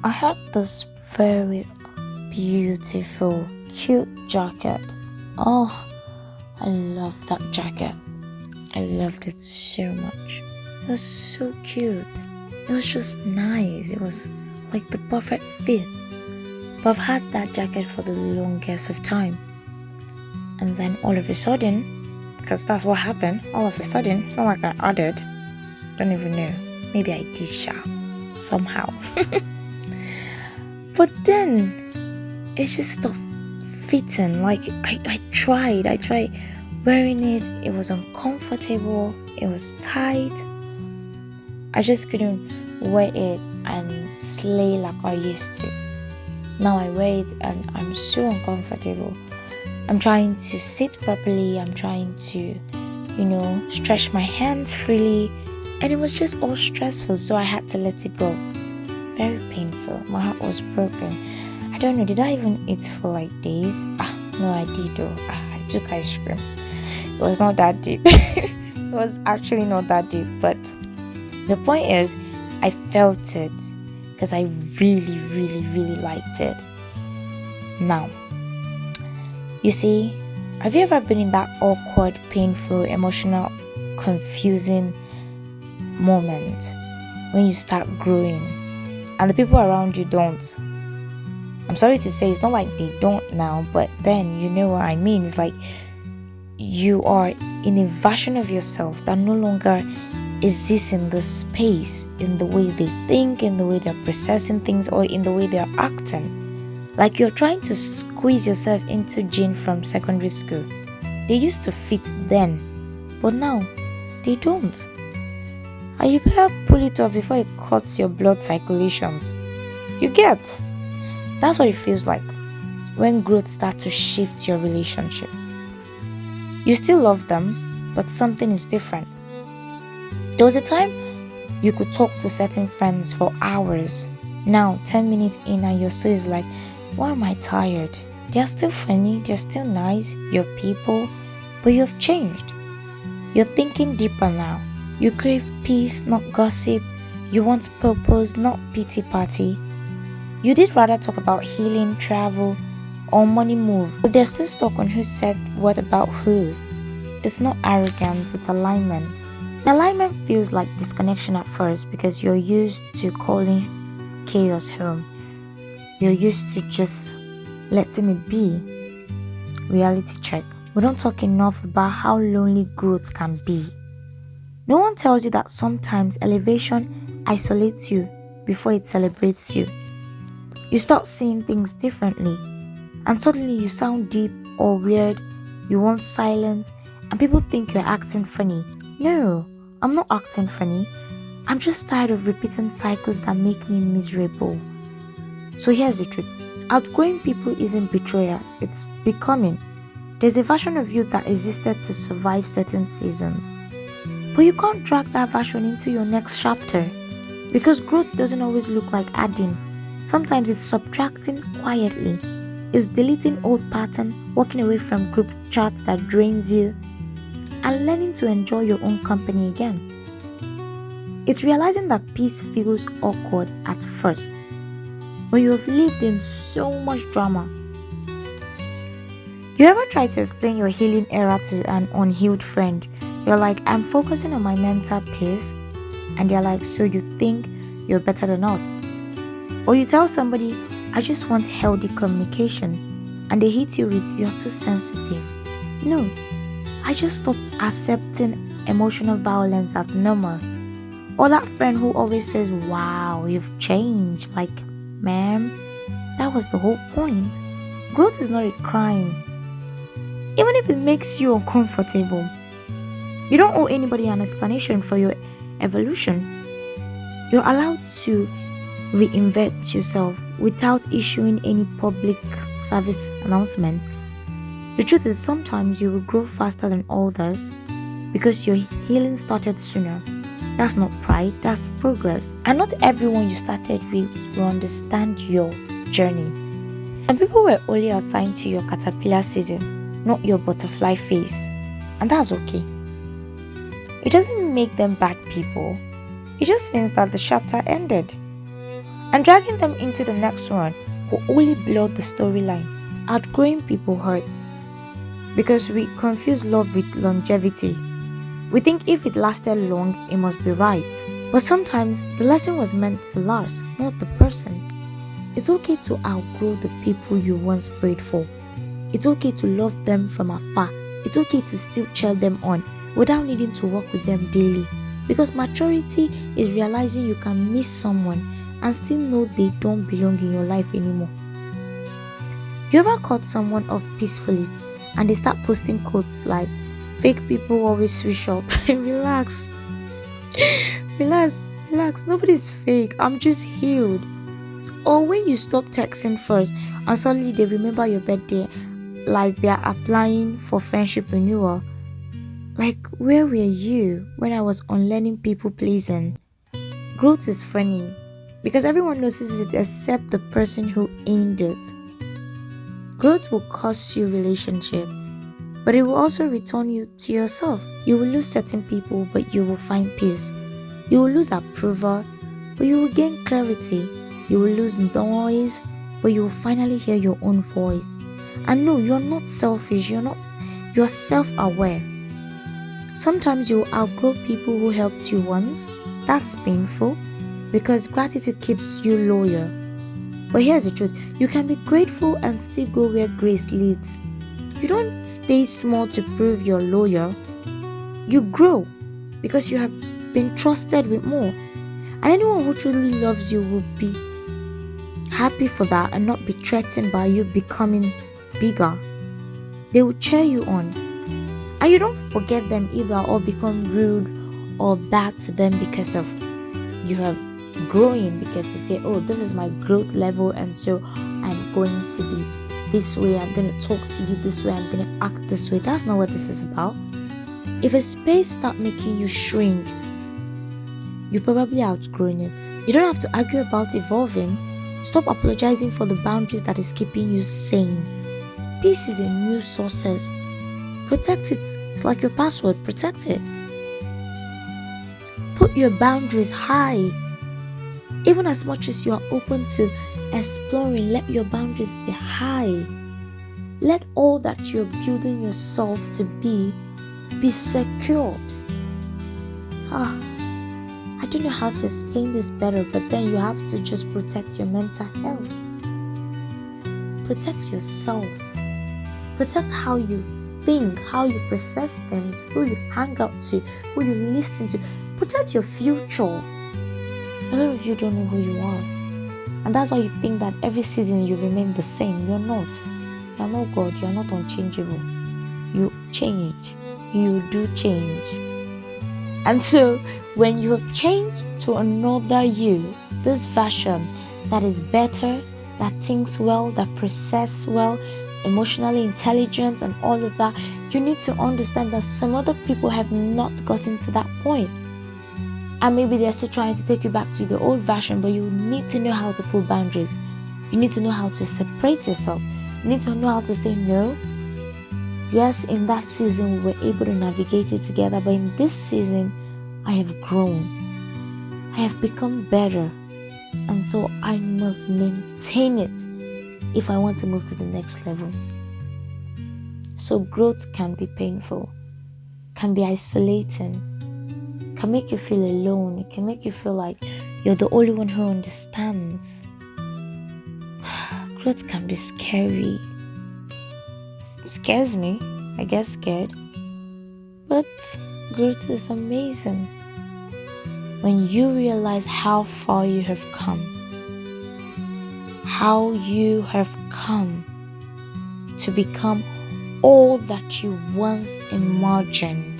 I had this very beautiful, cute jacket. Oh, I love that jacket. I loved it so much. It was so cute. It was just nice. It was like the perfect fit. But I've had that jacket for the longest of time. And then all of a sudden, because that's what happened, all of a sudden, it's not like I ordered. Don't even know. Maybe I did somehow. But then it just stopped fitting. Like I tried wearing it. It was uncomfortable. It was tight. I just couldn't wear it and slay like I used to. Now I wear it and I'm so uncomfortable. I'm trying to sit properly. I'm trying to, stretch my hands freely. And it was just all stressful, so I had to let it go. Very painful. My heart was broken. I don't know, did I even eat for like days? No, I did though. I took ice cream. It was not that deep. It was actually not that deep. But the point is, I felt it because I really, really, really liked it. Now, you see, have you ever been in that awkward, painful, emotional, confusing moment when you start growing and the people around you don't? I'm sorry to say, it's not like they don't now, but then you know what I mean. It's like you are in a version of yourself that no longer exists in the space, in the way they think, in the way they're processing things, or in the way they're acting. Like you're trying to squeeze yourself into Jean from secondary school. They used to fit then, but now they don't. And you better pull it off before it cuts your blood circulations. You get? That's what it feels like when growth starts to shift your relationship. You still love them, but something is different. There was a time you could talk to certain friends for hours. Now, 10 minutes in and your soul is like, why am I tired? They're still funny, they're still nice, you're people, but you've changed. You're thinking deeper now. You crave peace, not gossip. You want purpose, not pity party. You did rather talk about healing, travel, or money move, but they're still stuck on who said what about who. It's not arrogance, it's alignment. Alignment feels like disconnection at first because you're used to calling chaos home. You're used to just letting it be. Reality check. We don't talk enough about how lonely growth can be. No one tells you that sometimes elevation isolates you before it celebrates you. You start seeing things differently, and suddenly you sound deep or weird. You want silence, and people think you're acting funny. No, I'm not acting funny. I'm just tired of repeating cycles that make me miserable. So here's the truth. Outgrowing people isn't betrayal, it's becoming. There's a version of you that existed to survive certain seasons. But you can't drag that version into your next chapter. Because growth doesn't always look like adding. Sometimes it's subtracting quietly. It's deleting old patterns, walking away from group chats that drains you, and learning to enjoy your own company again. It's realizing that peace feels awkward at first, but you have lived in so much drama. You ever try to explain your healing era to an unhealed friend? You're like, I'm focusing on my mental peace, and they're like, so you think you're better than us? Or you tell somebody, I just want healthy communication, and they hit you with, you're too sensitive. No, I just stopped accepting emotional violence as normal. Or that friend who always says, wow, you've changed. Like, ma'am, that was the whole point. Growth is not a crime. Even if it makes you uncomfortable. You don't owe anybody an explanation for your evolution. You're allowed to reinvent yourself without issuing any public service announcement. The truth is, sometimes you will grow faster than others because your healing started sooner. That's not pride, that's progress. And not everyone you started with will understand your journey. Some people were only assigned to your caterpillar season, not your butterfly phase. And that's okay. It doesn't make them bad people. It just means that the chapter ended. And dragging them into the next one will only blur the storyline. Outgrowing people hurts because we confuse love with longevity. We think if it lasted long, it must be right. But sometimes the lesson was meant to last, not the person. It's okay to outgrow the people you once prayed for. It's okay to love them from afar. It's okay to still cheer them on without needing to work with them daily. Because maturity is realizing you can miss someone and still know they don't belong in your life anymore. You ever cut someone off peacefully and they start posting quotes like, "Fake people always switch up"? Relax. Relax. Nobody's fake. I'm just healed. Or when you stop texting first and suddenly they remember your birthday like they're applying for friendship renewal. Like, where were you when I was unlearning people pleasing? Growth is funny because everyone notices it except the person who aimed it. Growth will cost you relationship, but it will also return you to yourself. You will lose certain people, but you will find peace. You will lose approval, but you will gain clarity. You will lose noise, but you will finally hear your own voice. And no, you're not selfish, you're self-aware. Sometimes you'll outgrow people who helped you once. That's painful because gratitude keeps you loyal. But here's the truth, you can be grateful and still go where grace leads. You don't stay small to prove you're loyal. You grow because you have been trusted with more. And anyone who truly loves you will be happy for that and not be threatened by you becoming bigger. They will cheer you on. And you don't forget them either or become rude or bad to them because of you have growing, because you say, "Oh, this is my growth level and so I'm going to be this way, I'm going to talk to you this way, I'm going to act this way." That's not what this is about. If a space starts making you shrink, you probably outgrown it. You don't have to argue about evolving. Stop apologizing for the boundaries that is keeping you sane. Peace is a new source. Protect it. It's like your password. Protect it. Put your boundaries high. Even as much as you are open to exploring, let your boundaries be high. Let all that you're building yourself to be secured. I don't know how to explain this better, but then you have to just protect your mental health. Protect yourself. Protect how you think, how you process things, who you hang out to, who you listen to. Protect your future. A lot of you don't know who you are. And that's why you think that every season you remain the same. You're not. You're not God. You're not unchangeable. You change. You do change. And so, when you have changed to another you, this version that is better, that thinks well, that processes well, emotionally intelligent and all of that, you need to understand that some other people have not gotten to that point. And maybe they're still trying to take you back to the old version, but you need to know how to put boundaries. You need to know how to separate yourself. You need to know how to say no. Yes, in that season we were able to navigate it together, but in this season, I have grown. I have become better. And so I must maintain it if I want to move to the next level. So growth can be painful, can be isolating, can make you feel alone. It can make you feel like you're the only one who understands. Growth can be scary. It scares me. I get scared. But growth is amazing. When you realize how far you have come, how you have come to become all that you once imagined,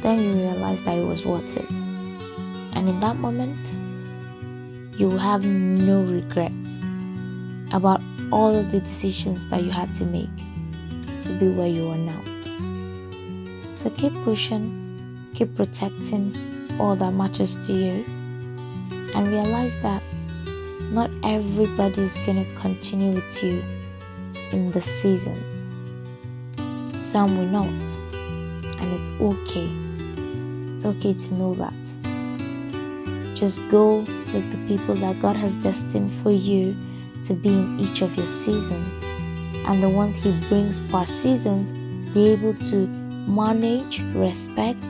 then you realize that it was worth it. And in that moment, you will have no regrets about all of the decisions that you had to make to be where you are now. So keep pushing, keep protecting all that matters to you, and realize that not everybody is going to continue with you in the seasons. Some will not, and it's okay. It's okay to know that. Just go with the people that God has destined for you to be in each of your seasons. And the ones He brings per seasons, be able to manage, respect,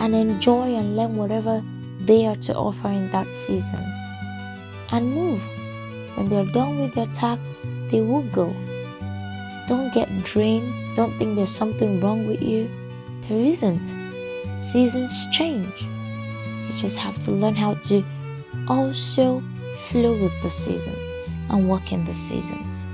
and enjoy and learn whatever they are to offer in that season. And move. When they're done with their task, they will go. Don't get drained. Don't think there's something wrong with you. There isn't. Seasons change. You just have to learn how to also flow with the season and walk in the seasons.